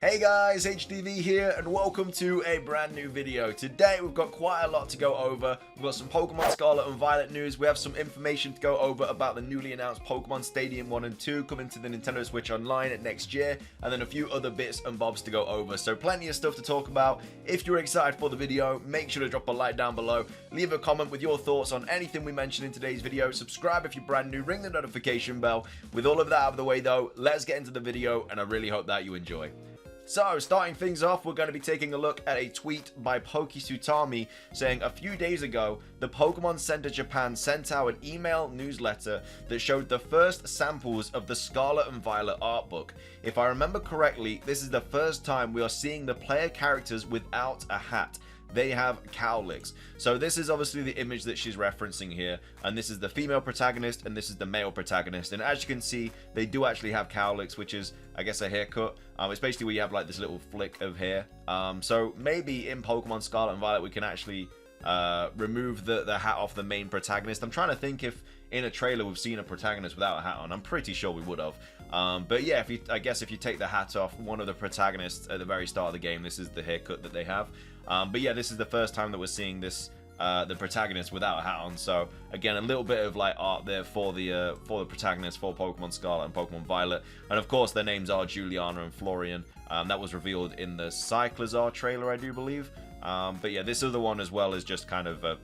Hey guys, HDvee here and welcome to a brand new video. Today we've got quite a lot to go over. We've got some Pokemon Scarlet and Violet news. We have some information to go over about the newly announced Pokemon Stadium 1 and 2 coming to the Nintendo Switch Online next year, and then a few other bits and bobs to go over. So plenty of stuff to talk about. If you're excited for the video, make sure to drop a like down below. Leave a comment with your thoughts on anything we mentioned in today's video. Subscribe if you're brand new, ring the notification bell. With all of that out of the way though, let's get into the video and I really hope that you enjoy. So, starting things off, we're going to be taking a look at a tweet by Pokisutami saying a few days ago, the Pokemon Center Japan sent out an email newsletter that showed the first samples of the Scarlet and Violet art book. If I remember correctly, this is the first time we are seeing the player characters without a hat. They have cowlicks. So this is obviously the image that she's referencing here, and this is the female protagonist and this is the male protagonist, and as you can see they do actually have cowlicks, which is I guess a haircut. It's basically where you have like this little flick of hair. So maybe in Pokemon Scarlet and Violet we can actually remove the hat off the main protagonist. I'm trying to think if in a trailer we've seen a protagonist without a hat on. I'm pretty sure we would have. But yeah, I guess if you take the hat off one of the protagonists at the very start of the game, this is the haircut that they have. But yeah, this is the first time that we're seeing this the protagonist without a hat on. So again, a little bit of like art there for the protagonist for Pokemon Scarlet and Pokemon Violet, and of course their names are Juliana and Florian. That was revealed in the Cyclizar trailer, I do believe. But yeah, this other one as well is just kind of a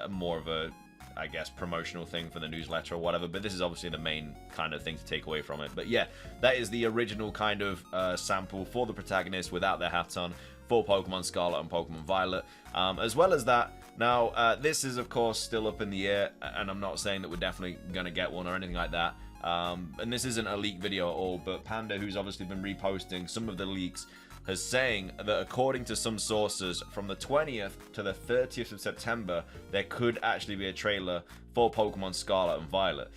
more of a, I guess, promotional thing for the newsletter or whatever, but this is obviously the main kind of thing to take away from it. But yeah, that is the original kind of sample for the protagonist without their hats on for Pokemon Scarlet and Pokemon Violet. As well as that, now this is of course still up in the air, and I'm not saying that we're definitely gonna get one or anything like that. And this isn't a leak video at all, but Panda, who's obviously been reposting some of the leaks, is saying that according to some sources, from the 20th to the 30th of September, there could actually be a trailer for Pokemon Scarlet and Violet.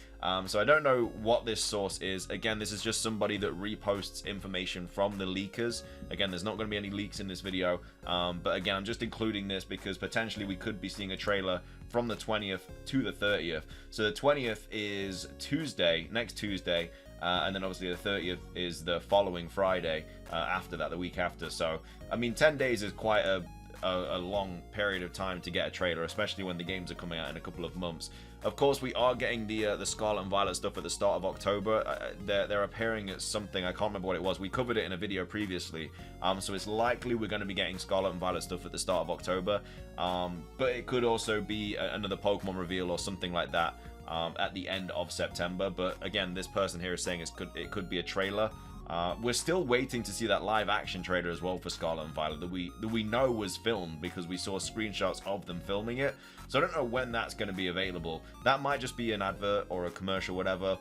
So I don't know what this source is. Again, this is just somebody that reposts information from the leakers. Again, there's not going to be any leaks in this video. But again, I'm just including this because potentially we could be seeing a trailer from the 20th to the 30th. So the 20th is Tuesday, next Tuesday. And then obviously the 30th is the following Friday after that, the week after. So, I mean, 10 days is quite a long period of time to get a trailer, especially when the games are coming out in a couple of months. Of course, we are getting the Scarlet and Violet stuff at the start of October. They're appearing at something, I can't remember what it was. We covered it in a video previously. So it's likely we're going to be getting Scarlet and Violet stuff at the start of October. But it could also be another Pokemon reveal or something like that. At the end of September, but again, this person here is saying it could be a trailer. We're still waiting to see that live action trailer as well for Scarlet and Violet that we know was filmed because we saw screenshots of them filming it. So I don't know when that's going to be available. That might just be an advert or a commercial, whatever,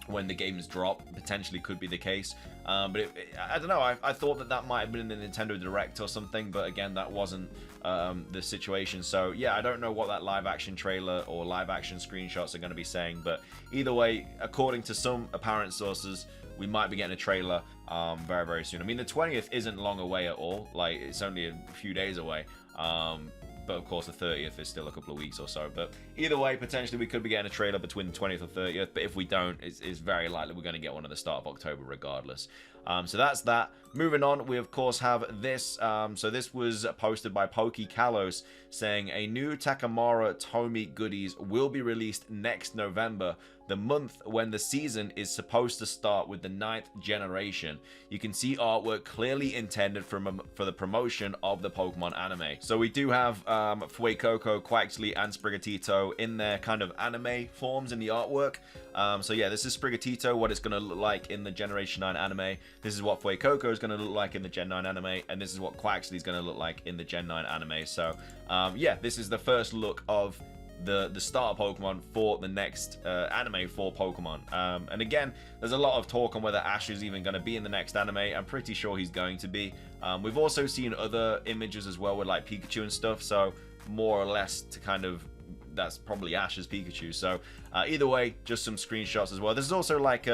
when the games drop. Potentially could be the case. But I don't know, I thought that might have been in the Nintendo Direct or something, but again, that wasn't the situation. So yeah, I don't know what that live action trailer or live action screenshots are going to be saying, but either way, according to some apparent sources, we might be getting a trailer very, very soon. I mean, the 20th isn't long away at all. Like, it's only a few days away. But of course the 30th is still a couple of weeks or so. But either way, potentially we could be getting a trailer between the 20th or 30th. But if we don't, it's very likely we're going to get one at the start of October regardless. So that's that. Moving on, we of course have this. So this was posted by Kalos saying a new Takamara Tomy goodies will be released next November, the month when the season is supposed to start with the 9th generation. You can see artwork clearly intended for the promotion of the Pokemon anime. So we do have Fuecoco, Quaxly, and Sprigatito in their kind of anime forms in the artwork. So yeah, this is Sprigatito, what it's going to look like in the Generation 9 anime. This is what Fuecoco is going to look like in the Gen 9 anime, and this is what Quaxly is going to look like in the Gen 9 anime. So yeah, this is the first look of the starter Pokemon for the next anime for Pokemon. And again, there's a lot of talk on whether Ash is even going to be in the next anime. I'm pretty sure he's going to be. We've also seen other images as well with like Pikachu and stuff, so more or less to kind of, that's probably Ash's Pikachu. So either way, just some screenshots as well. This is also like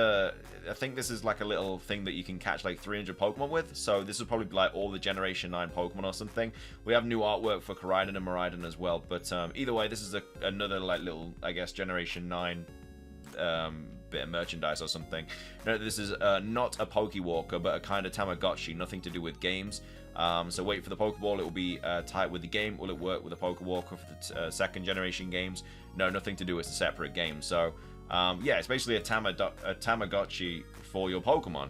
I think this is like a little thing that you can catch like 300 Pokemon with. So this will probably be like all the Generation 9 Pokemon or something. We have new artwork for Koraidon and Miraidon as well. But either way, this is another like little, I guess, Generation 9 bit of merchandise or something. No, this is not a Pokewalker, but a kind of Tamagotchi, nothing to do with games. So wait for the Pokeball, it will be tied with the game. Will it work with a Pokewalker for the second generation games? No, nothing to do, it's a separate game. So yeah, it's basically a Tamagotchi for your Pokemon.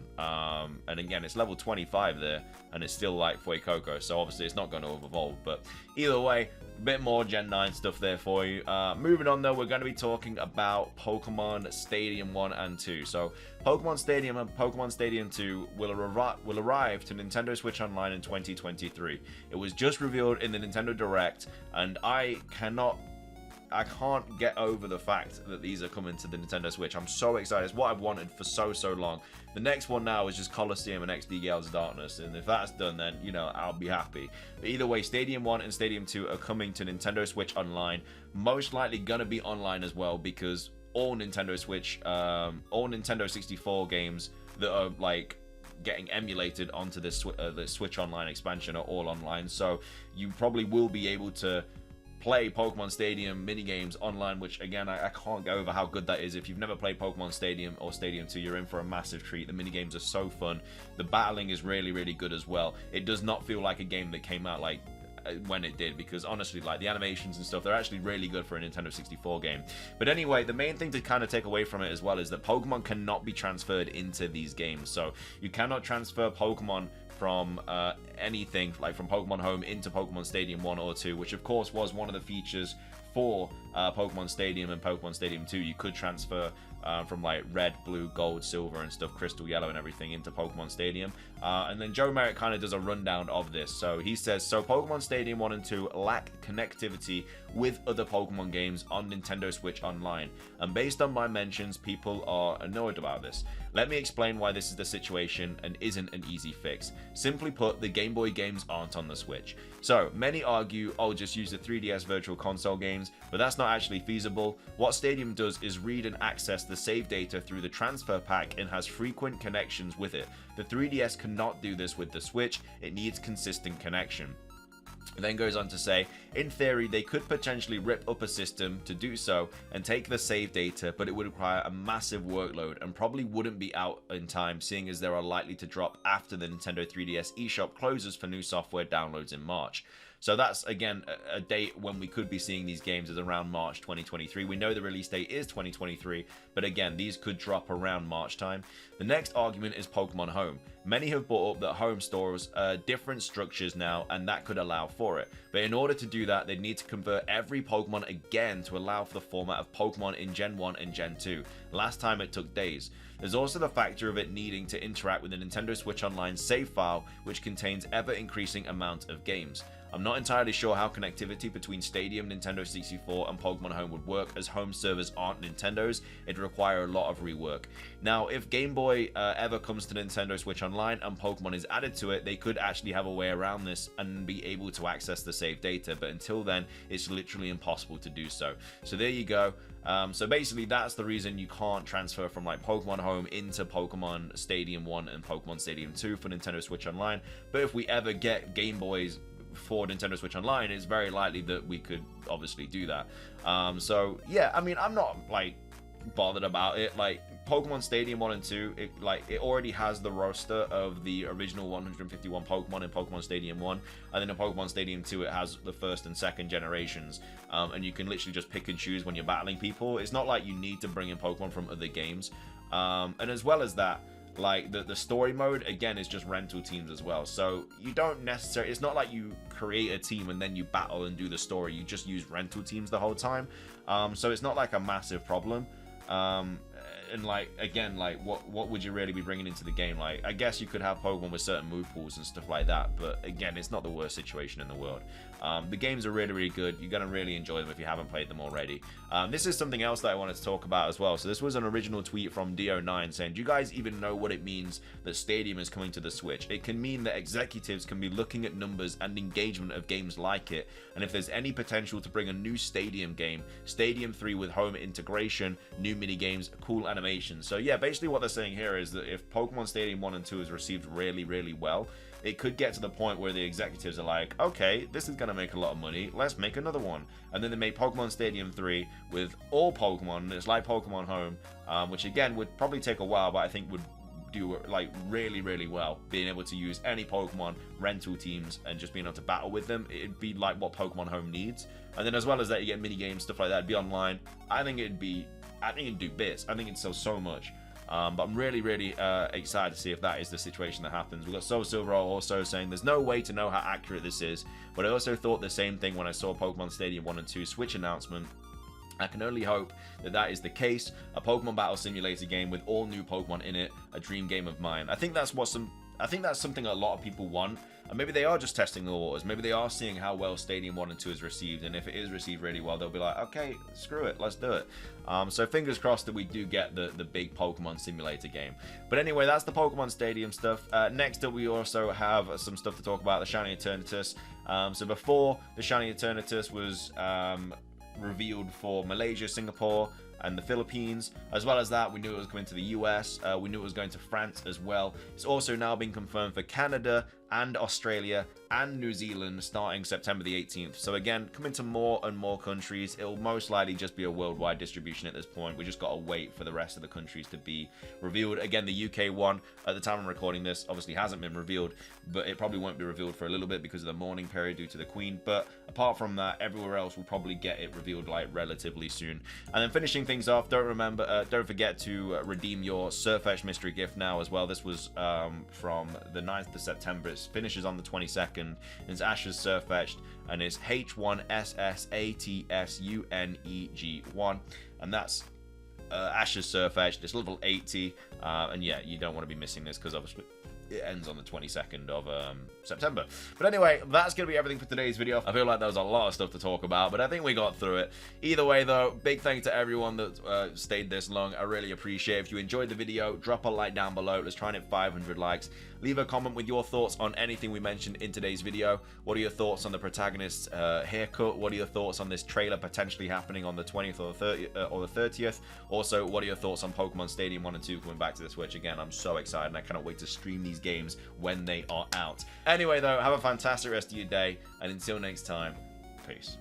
And again, it's level 25 there, and it's still like Fuecoco, so obviously it's not going to evolve. But either way, a bit more Gen 9 stuff there for you. Moving on though, we're going to be talking about Pokemon Stadium 1 and 2. So Pokemon Stadium and Pokemon Stadium 2 will arrive to Nintendo Switch Online in 2023. It was just revealed in the Nintendo Direct, and I can't get over the fact that these are coming to the Nintendo Switch. I'm so excited. It's what I've wanted for so long. The next one now is just Colosseum and XD Gales of Darkness, and if that's done, then, you know, I'll be happy. But either way, Stadium 1 and Stadium 2 are coming to Nintendo Switch Online. Most likely gonna be online as well, because all Nintendo Switch, all Nintendo 64 games that are like getting emulated onto the Switch Online expansion are all online. So you probably will be able to play Pokemon Stadium minigames online, which again, I can't go over how good that is. If you've never played Pokemon Stadium or Stadium 2, you're in for a massive treat. The minigames are so fun. The battling is really good as well. It does not feel like a game that came out like when it did, because honestly, like, the animations and stuff, they're actually really good for a Nintendo 64 game. But anyway, the main thing to kind of take away from it as well is that Pokemon cannot be transferred into these games. So you cannot transfer Pokemon from anything like from Pokemon Home into Pokemon Stadium 1 or 2, which of course was one of the features for Pokemon Stadium and Pokemon Stadium 2. You could transfer from like red, blue, gold, silver and stuff, crystal, yellow and everything into Pokemon Stadium. And then Joe Merritt kind of does a rundown of this. So he says, so Pokemon Stadium 1 and 2 lack connectivity with other Pokemon games on Nintendo Switch Online. And based on my mentions, people are annoyed about this. Let me explain why this is the situation and isn't an easy fix. Simply put, the Game Boy games aren't on the Switch. So many argue, oh, just use the 3DS Virtual Console games, but that's not actually feasible. What Stadium does is read and access the save data through the transfer pack and has frequent connections with it. The 3DS cannot do this with the Switch. It needs consistent connection. It then goes on to say, in theory, they could potentially rip up a system to do so and take the save data, but it would require a massive workload and probably wouldn't be out in time, seeing as they are likely to drop after the Nintendo 3DS eShop closes for new software downloads in March. So that's, again, a date when we could be seeing these games is around March 2023. We know the release date is 2023, but again, these could drop around March time. The next argument is Pokemon Home. Many have brought up that Home stores different structures now, and that could allow for it. But in order to do that, they'd need to convert every Pokemon again to allow for the format of Pokemon in Gen 1 and Gen 2. Last time it took days. There's also the factor of it needing to interact with the Nintendo Switch Online save file, which contains ever-increasing amount of games. I'm not entirely sure how connectivity between Stadium, Nintendo 64 and Pokemon Home would work, as home servers aren't Nintendo's. It'd require a lot of rework. Now, if Game Boy ever comes to Nintendo Switch Online and Pokemon is added to it, they could actually have a way around this and be able to access the save data, but until then, it's literally impossible to do so. So there you go. So basically, that's the reason you can't transfer from like Pokemon Home into Pokemon Stadium 1 and Pokemon Stadium 2 for Nintendo Switch Online. But if we ever get Game Boys for Nintendo Switch Online, it's very likely that we could obviously do that. So yeah, I mean, I'm not like bothered about it. Like Pokemon Stadium 1 and 2, it already has the roster of the original 151 Pokemon in Pokemon Stadium 1, and then in Pokemon Stadium 2 it has the first and second generations, and you can literally just pick and choose when you're battling people. It's not like you need to bring in Pokemon from other games, and as well as that, like the story mode again is just rental teams as well, so you don't necessarily, it's not like you create a team and then you battle and do the story. You just use rental teams the whole time, so it's not like a massive problem. And like, again, like what would you really be bringing into the game? Like, I guess you could have Pokemon with certain move pools and stuff like that, but again, it's not the worst situation in the world. The games are really good. You're gonna really enjoy them if you haven't played them already. This is something else that I wanted to talk about as well. So this was an original tweet from Dio9 saying, do you guys even know what it means that Stadium is coming to the Switch? It can mean that executives can be looking at numbers and engagement of games like it, and if there's any potential to bring a new Stadium game, Stadium 3 with home integration, new mini games, cool animations. So yeah, basically what they're saying here is that if Pokemon Stadium 1 and 2 is received really, really well, it could get to the point where the executives are like, okay, this is going to make a lot of money, let's make another one. And then they make Pokemon Stadium 3 with all Pokemon, and it's like Pokemon Home, which again would probably take a while, but I think would do like really, really well, being able to use any Pokemon rental teams and just being able to battle with them. It'd be like what Pokemon Home needs. And then as well as that, you get mini games, stuff like that. It'd be online. I think it'd do bits. I think it'd sell so much. But I'm really, really excited to see if that is the situation that happens. We've got Soul Silver also saying there's no way to know how accurate this is, but I also thought the same thing when I saw Pokemon Stadium 1 and 2 Switch announcement. I can only hope that that is the case. A Pokemon Battle Simulator game with all new Pokemon in it, a dream game of mine. I think that's something a lot of people want. And maybe they are just testing the waters. Maybe they are seeing how well Stadium 1 and 2 is received. And if it is received really well, they'll be like, okay, screw it, let's do it. So fingers crossed that we do get the big Pokemon simulator game. But anyway, that's the Pokemon Stadium stuff. Next up, we also have some stuff to talk about, the Shiny Eternatus. So before the Shiny Eternatus was revealed for Malaysia, Singapore, and the Philippines. As well as that, we knew it was coming to the US. We knew it was going to France as well. It's also now been confirmed for Canada and Australia and New Zealand starting September the 18th. So again, coming to more and more countries. It'll most likely just be a worldwide distribution at this point. We just got to wait for the rest of the countries to be revealed. Again, the UK one, at the time I'm recording this, obviously hasn't been revealed, but it probably won't be revealed for a little bit because of the mourning period due to the Queen. But apart from that, everywhere else will probably get it revealed like relatively soon. And then finishing things off, don't forget to redeem your Surfetch mystery gift now as well. This was from the 9th of September. It finishes on the 22nd. It's Ash's Surfetched, and it's H1SSATSUNEG1, and that's Ash's Surfetched. It's level 80, and yeah, you don't want to be missing this because obviously it ends on the 22nd of September. But anyway, that's going to be everything for today's video. I feel like there was a lot of stuff to talk about, but I think we got through it. Either way, though, big thank you to everyone that stayed this long. I really appreciate it. If you enjoyed the video, drop a like down below. Let's try and hit 500 likes. Leave a comment with your thoughts on anything we mentioned in today's video. What are your thoughts on the protagonist's haircut? What are your thoughts on this trailer potentially happening on the 20th or the 30th? Also, what are your thoughts on Pokemon Stadium 1 and 2 coming back to the Switch? Again, I'm so excited and I cannot wait to stream these games when they are out. Anyway, though, have a fantastic rest of your day, and until next time, peace.